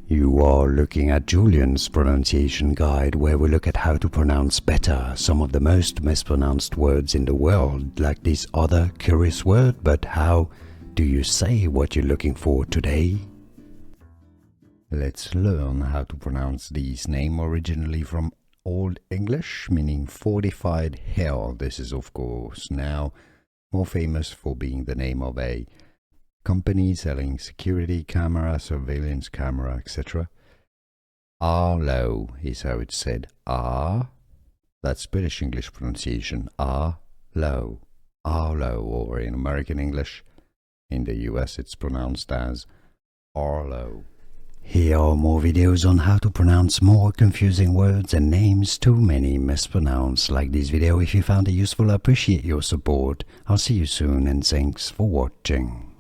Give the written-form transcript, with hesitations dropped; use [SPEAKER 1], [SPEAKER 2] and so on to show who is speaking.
[SPEAKER 1] You are looking at Julian's pronunciation guide, where we look at how to pronounce better some of the most mispronounced words in the world, like this other curious word. But how do you say what you're looking for today? Let's learn how to pronounce this name, originally from Old English, meaning fortified hill. This is, of course, now more famous for being the name of a company selling security camera, surveillance camera, etc. Arlo is how it's said. That's British English pronunciation. Arlo. Arlo, or in American English, in the US it's pronounced as Arlo. Here are more videos on how to pronounce more confusing words and names too many mispronounced. Like this video if you found it useful. I appreciate your support. I'll see you soon and thanks for watching.